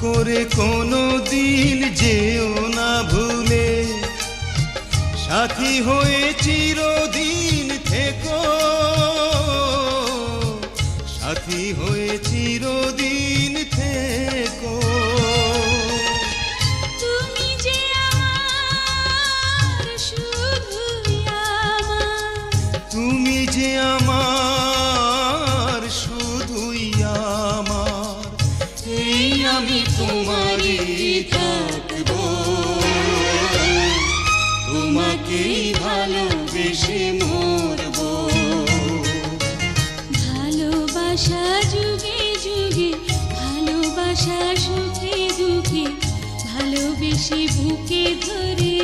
করে কোনো দিন যেও না ভুলে, সাথী হয়ে চিরদিন থেকো, সাথী হয়ে চিরদিন থেকো। তুমি যে আমার শুধুই আমার, তুমি যে আমার শুধুই আমার, এই আমি তোমারই থাকবো, তোমাকেই ভালোবেসে মরবো। ভালোবাসা যুগে যুগে, ভালোবাসা সুখে দুঃখে, ভালোবেসে বুকে ধরে